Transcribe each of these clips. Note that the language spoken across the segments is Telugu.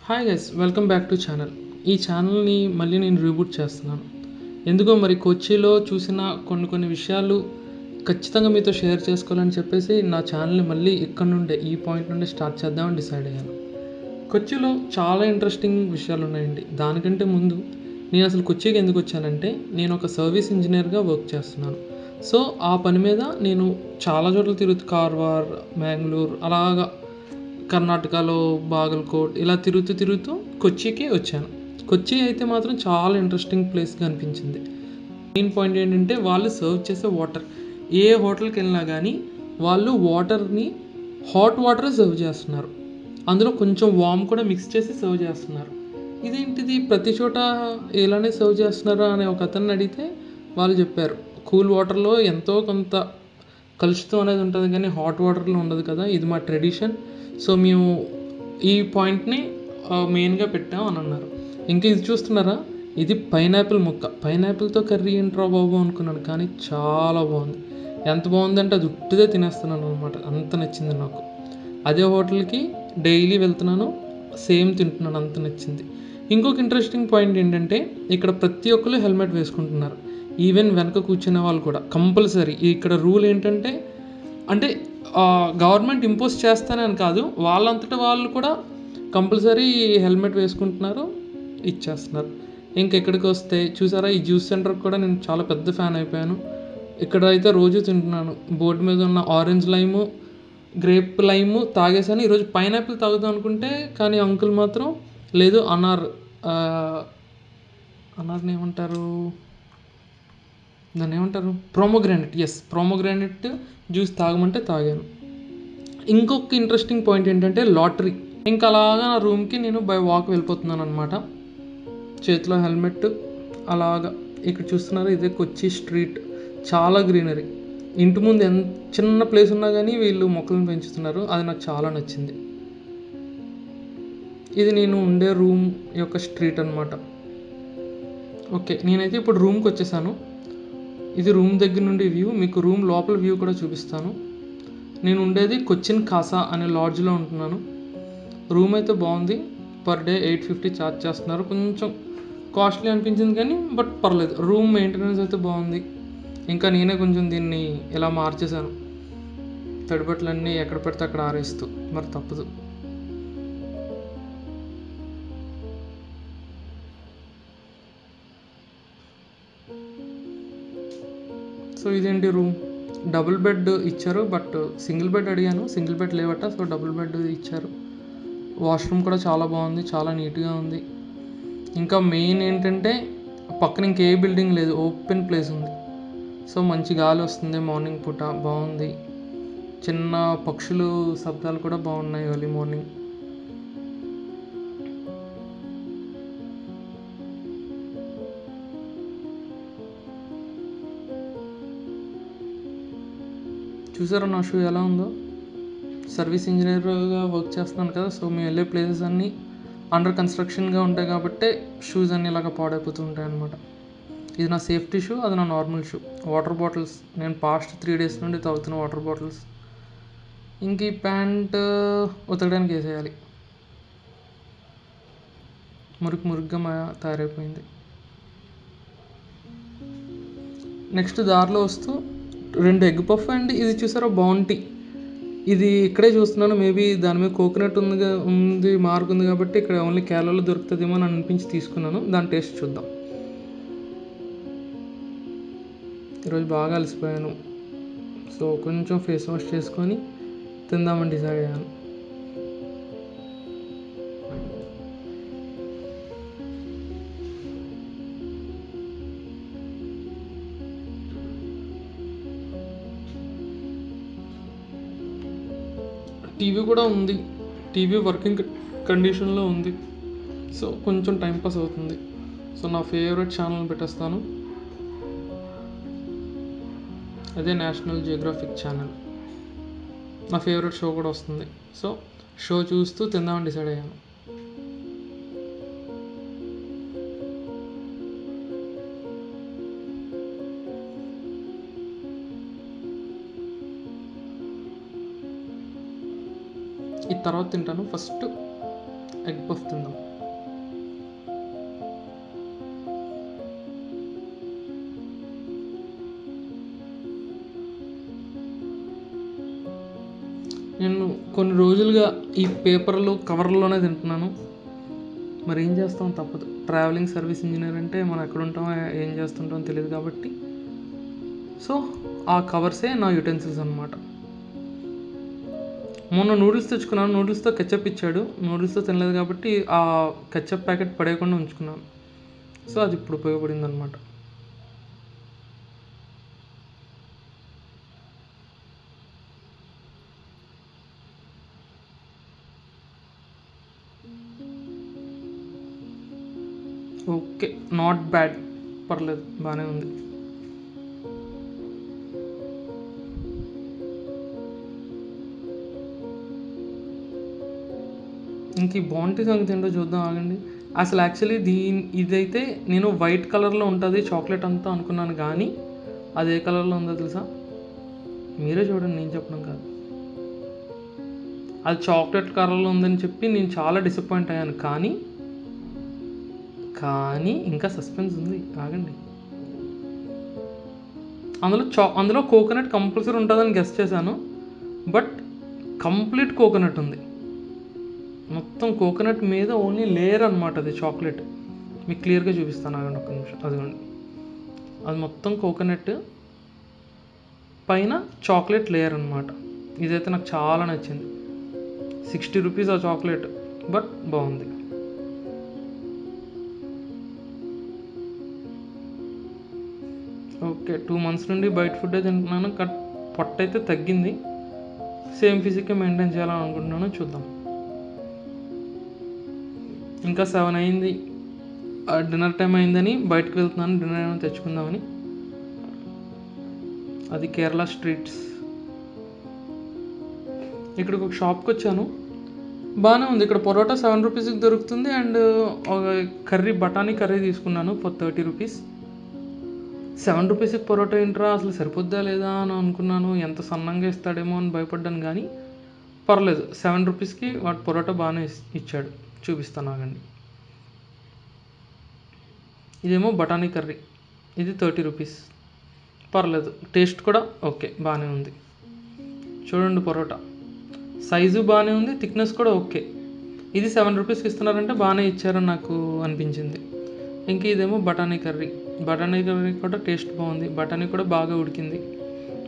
Hi guys, welcome back to channel. ఈ ఛానల్ని మళ్ళీ నేను రీబూట్ చేస్తున్నాను. ఎందుకో మరి కొచ్చిలో చూసిన కొన్ని విషయాలు ఖచ్చితంగా మీతో షేర్ చేసుకోవాలని చెప్పేసి నా ఛానల్ని మళ్ళీ ఇక్కడ నుండే ఈ పాయింట్ నుండి స్టార్ట్ చేద్దామని డిసైడ్ అయ్యాను. కొచ్చిలో చాలా ఇంట్రెస్టింగ్ విషయాలు ఉన్నాయండి. దానికంటే ముందు నేను అసలు కొచ్చికి ఎందుకు వచ్చానంటే, నేను ఒక సర్వీస్ ఇంజనీర్గా వర్క్ చేస్తున్నాను. సో ఆ పని మీద నేను చాలా చోట్ల తిరుగుతూ కార్వార్, మ్యాంగ్లూర్, అలాగా కర్ణాటకలో బాగల్కోట్ ఇలా తిరుగుతూ కొచ్చికి వచ్చాను. కొచ్చి అయితే మాత్రం చాలా ఇంట్రెస్టింగ్ ప్లేస్గా అనిపించింది. మెయిన్ పాయింట్ ఏంటంటే, వాళ్ళు సర్వ్ చేసే వాటర్, ఏ హోటల్కి వెళ్ళినా కానీ వాళ్ళు వాటర్ని హాట్ వాటరే సర్వ్ చేస్తున్నారు. అందులో కొంచెం వామ్ కూడా మిక్స్ చేసి సర్వ్ చేస్తున్నారు. ఇదేంటిది ప్రతి చోట ఇలానే సర్వ్ చేస్తున్నారా అని ఒక అతన్ని అడిగితే వాళ్ళు చెప్పారు, కూల్ వాటర్లో ఎంతో కొంత కలుషితం అనేది ఉంటుంది కానీ హాట్ వాటర్లో ఉండదు కదా, ఇది మా ట్రెడిషన్. సో మేము ఈ పాయింట్ని మెయిన్గా పెట్టాం అని అన్నారు. ఇంకా ఇది చూస్తున్నారా, ఇది పైనాపిల్ ముక్క. పైనాపిల్తో కర్రీ ఏంట్రా బాబు అనుకున్నాను, కానీ చాలా బాగుంది. ఎంత బాగుందంటే అది ఉట్టిదే తినేస్తున్నాను అనమాట, అంత నచ్చింది నాకు. అదే హోటల్కి డైలీ వెళ్తున్నాను, సేమ్ తింటున్నాను, అంత నచ్చింది. ఇంకొక ఇంట్రెస్టింగ్ పాయింట్ ఏంటంటే, ఇక్కడ ప్రతి ఒక్కరు హెల్మెట్ వేసుకుంటున్నారు. ఈవెన్ వెనక కూర్చునే వాళ్ళు కూడా కంపల్సరీ. ఇక్కడ రూల్ ఏంటంటే, అంటే గవర్నమెంట్ ఇంపోజ్ చేస్తానని కాదు, వాళ్ళంతటా వాళ్ళు కూడా కంపల్సరీ హెల్మెట్ వేసుకుంటున్నారు, ఇచ్చేస్తున్నారు. ఇంకెక్కడికి వస్తే చూసారా, ఈ జ్యూస్ సెంటర్కి కూడా నేను చాలా పెద్ద ఫ్యాన్ అయిపోయాను. ఇక్కడ అయితే రోజు తింటున్నాను. బోర్డు మీద ఉన్న ఆరెంజ్ లైము, గ్రేప్ లైము తాగేసాను. ఈరోజు పైనాపిల్ తాగుదాం అనుకుంటే, కానీ అంకుల్ మాత్రం లేదు, అనార్ని ఏమంటారు, దాన్ని ఏమంటారు, ప్రోమోగ్రానైట్. ప్రోమోగ్రానైట్ జ్యూస్ తాగమంటే తాగాను. ఇంకొక ఇంట్రెస్టింగ్ పాయింట్ ఏంటంటే లాటరీ. ఇంకా అలాగా నా రూమ్కి నేను బై వాక్ వెళ్ళిపోతున్నాను అనమాట, చేతిలో హెల్మెట్. అలాగా ఇక్కడ చూస్తున్నారు, ఇదే కొచ్చి స్ట్రీట్, చాలా గ్రీనరీ. ఇంటి ముందు ఎంత చిన్న ప్లేస్ ఉన్నా కానీ వీళ్ళు మొక్కలను పెంచుతున్నారు, అది నాకు చాలా నచ్చింది. ఇది నేను ఉండే రూమ్ యొక్క స్ట్రీట్ అనమాట. ఓకే, నేనైతే ఇప్పుడు రూమ్కి వచ్చేసాను. ఇది రూమ్ దగ్గర నుండి వ్యూ, మీకు రూమ్ లోపల వ్యూ కూడా చూపిస్తాను. నేను ఉండేది కొచ్చిన్ కాసా అనే లాడ్జ్లో ఉంటున్నాను. రూమ్ అయితే బాగుంది, పర్ డే 850 ఛార్జ్ చేస్తున్నారు. కొంచెం కాస్ట్లీ అనిపించింది కానీ బట్ పర్లేదు, రూమ్ మెయింటెనెన్స్ అయితే బాగుంది. ఇంకా నేనే కొంచెం దీన్ని ఇలా మార్చేశాను, తడిబట్టలన్నీ ఎక్కడ పెడితే అక్కడ ఆరేస్తూ, మరి తప్పదు. సో ఇదేంటి రూమ్, డబుల్ బెడ్ ఇచ్చారు, బట్ సింగిల్ బెడ్ అడిగాను, సింగిల్ బెడ్ లేవట, సో డబుల్ బెడ్ ఇచ్చారు. వాష్రూమ్ కూడా చాలా బాగుంది, చాలా నీట్గా ఉంది. ఇంకా మెయిన్ ఏంటంటే, పక్కన ఇంకే బిల్డింగ్ లేదు, ఓపెన్ ప్లేస్ ఉంది. సో మంచి గాలి వస్తుంది మార్నింగ్ పూట, బాగుంది. చిన్న పక్షులు శబ్దాలు కూడా బాగున్నాయి ఎర్లీ మార్నింగ్. చూసారా నా షూ ఎలా ఉందో. సర్వీస్ ఇంజనీర్గా వర్క్ చేస్తున్నాను కదా, సో మేము వెళ్ళే ప్లేసెస్ అన్నీ అండర్ కన్స్ట్రక్షన్గా ఉంటాయి కాబట్టి షూస్ అన్నీ ఇలాగ పాడైపోతూ ఉంటాయి అన్నమాట. ఇది నా సేఫ్టీ షూ, అది నా నార్మల్ షూ. వాటర్ బాటిల్స్ నేను పాస్ట్ 3 days నుండి తాగుతున్న వాటర్ బాటిల్స్. ఇంక ఈ ప్యాంట్ ఉతకడానికి వేసేయాలి, మురుగ్గా తయారైపోయింది. నెక్స్ట్ దారిలో వస్తూ 2 ఎగ్ పఫ్ అండ్ ఇది చూసారా బౌంటీ, ఇది ఇక్కడే చూస్తున్నాను. మేబీ దాని మీద కోకోనట్ ఉంది మార్క్ ఉంది కాబట్టి ఇక్కడ ఓన్లీ కేరళలో దొరుకుతుందేమో అని అనిపించి తీసుకున్నాను. దాని టేస్ట్ చూద్దాం. ఈరోజు బాగా అలసిపోయాను, సో కొంచెం ఫేస్ వాష్ చేసుకొని తిందామని డిసైడ్ అయ్యాను. టీవీ కూడా ఉంది, టీవీ వర్కింగ్ కండిషన్లో ఉంది, సో కొంచెం టైంపాస్ అవుతుంది. సో నా ఫేవరెట్ ఛానల్ పెట్టేస్తాను, అదే నేషనల్ జియోగ్రఫిక్ ఛానల్. నా ఫేవరెట్ షో కూడా వస్తుంది, సో షో చూస్తూ తిందామని డిసైడ్ అయ్యాను. ఇది తర్వాత తింటాను, ఫస్ట్ ఎగ్ పఫ్ తిందాం. నేను కొన్ని రోజులుగా ఈ పేపర్లు కవర్లోనే తింటున్నాను. మరి ఏం చేస్తాం, తప్పదు. ట్రావెలింగ్ సర్వీస్ ఇంజనీర్ అంటే మనం ఎక్కడ ఉంటామో ఏం చేస్తుంటామో తెలియదు కాబట్టి, సో ఆ కవర్సే నా యుటెన్సిల్స్ అనమాట. మొన్న నూడిల్స్ తెచ్చుకున్నాను, నూడిల్స్తో కెచప్ ఇచ్చాడు. నూడిల్స్తో తినలేదు కాబట్టి ఆ కెచప్ ప్యాకెట్ పడేయకుండా ఉంచుకున్నాను. సో అది ఇప్పుడు ఉపయోగపడింది అనమాట. ఓకే, నాట్ బ్యాడ్, పర్లేదు, బాగానే ఉంది. ఇంక ఈ బాంటీ సంగతి ఏంటో చూద్దాం, ఆగండి. అసలు యాక్చువల్లీ ఇదైతే నేను వైట్ కలర్లో ఉంటుంది చాక్లెట్ అంతా అనుకున్నాను, కానీ అది ఏ కలర్లో ఉందో తెలుసా? మీరే చూడండి, నేను చెప్పడం కాదు. అది చాక్లెట్ కలర్లో ఉందని చెప్పి నేను చాలా డిసప్పాయింట్ అయ్యాను. కానీ ఇంకా సస్పెన్స్ ఉంది, ఆగండి. అందులో కోకోనట్ కంపల్సరీ ఉంటుందని గెస్ చేశాను, బట్ కంప్లీట్ కోకోనట్ ఉంది. మొత్తం కోకోనట్ మీద ఓన్లీ లేయర్ అనమాట, అది చాక్లెట్. మీకు క్లియర్గా చూపిస్తాను, ఆగండి ఒక్క నిమిషం. అదిగోండి, అది మొత్తం కోకోనట్ పైన చాక్లెట్ లేయర్ అనమాట. ఇదైతే నాకు చాలా నచ్చింది. 60 రూపీస్ ఆ చాక్లెట్, బట్ బాగుంది. ఓకే, 2 months నుండి బయట ఫుడ్ తింటున్నాను, పొట్ట అయితే తగ్గింది. సేమ్ ఫిజిక్గా మెయింటైన్ చేయాలని అనుకుంటున్నాను, చూద్దాం. ఇంకా 7 అయింది, డిన్నర్ టైం అయిందని బయటకు వెళ్తున్నాను, డిన్నర్ ఏమైనా తెచ్చుకుందామని. అది కేరళ స్ట్రీట్స్. ఇక్కడికి ఒక షాప్కి వచ్చాను, బాగానే ఉంది. ఇక్కడ పొరోటా 7 రూపీస్కి దొరుకుతుంది, అండ్ కర్రీ, బఠానీ కర్రీ తీసుకున్నాను ఫర్ 30 రూపీస్. 7 రూపీస్కి పొరోటా ఏంట్రా, అసలు సరిపోద్దా లేదా అని అనుకున్నాను. ఎంత సన్నంగా ఇస్తాడేమో అని భయపడ్డాను, కానీ పర్లేదు, 7 రూపీస్కి వాడు పొరోటా బాగానే ఇచ్చాడు. చూపిస్తాను, ఆగండి. ఇదేమో బఠానీ కర్రీ, ఇది 30 రూపీస్. పర్లేదు, టేస్ట్ కూడా ఓకే, బాగానే ఉంది. చూడండి, పొరోటా సైజు బాగానే ఉంది, థిక్నెస్ కూడా ఓకే. ఇది 7 రూపీస్కి ఇస్తున్నారంటే బాగానే ఇచ్చారని నాకు అనిపించింది. ఇంక ఇదేమో బఠానీ కర్రీ. బఠానీ కర్రీ కూడా టేస్ట్ బాగుంది, బఠానీ కూడా బాగా ఉడికింది,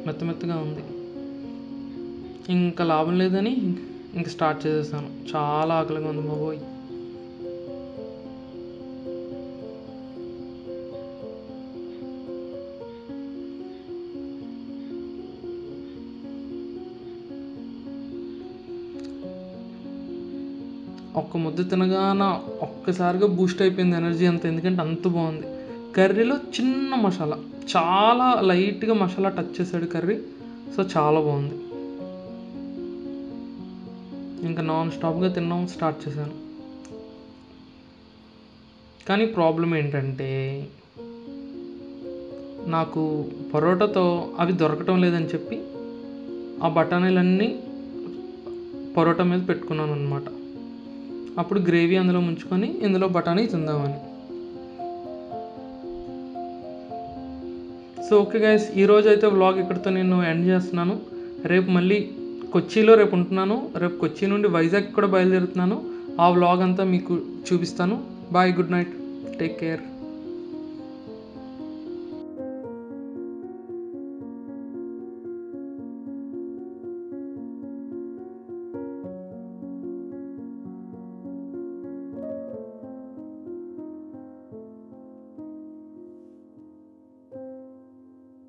మెత్తగా ఉంది. ఇంకా లాభం లేదని ఇంక స్టార్ట్ చేసేసాను. చాలా ఆకలిగా ఉంది బాబోయ్. ఒక్క ముద్ద తినగానే ఒక్కసారిగా బూస్ట్ అయిపోయింది ఎనర్జీ అంతా, ఎందుకంటే అంత బాగుంది. కర్రీలో చిన్న మసాలా, చాలా లైట్గా మసాలా టచ్ చేశాడు కర్రీ, సో చాలా బాగుంది. ఇంకా నాన్ స్టాప్గా తినడం స్టార్ట్ చేశాను. కానీ ప్రాబ్లం ఏంటంటే, నాకు పరోటాతో అవి దొరకటం లేదని చెప్పి ఆ బఠానీలన్నీ పరోటా మీద పెట్టుకున్నాను అనమాట. అప్పుడు గ్రేవీ అందులో ముంచుకొని ఇందులో బఠానీ తిందామని. సో ఓకే గైస్, ఈరోజు అయితే వ్లాగ్ ఇక్కడితో నేను ఎండ్ చేస్తున్నాను. రేపు మళ్ళీ కొచ్చిలో రేపు ఉంటున్నాను. రేపు కొచ్చి నుండి వైజాగ్ కూడా బయలుదేరుతున్నాను. ఆ వ్లాగ్ అంతా మీకు చూపిస్తాను. Bye, good night, take care.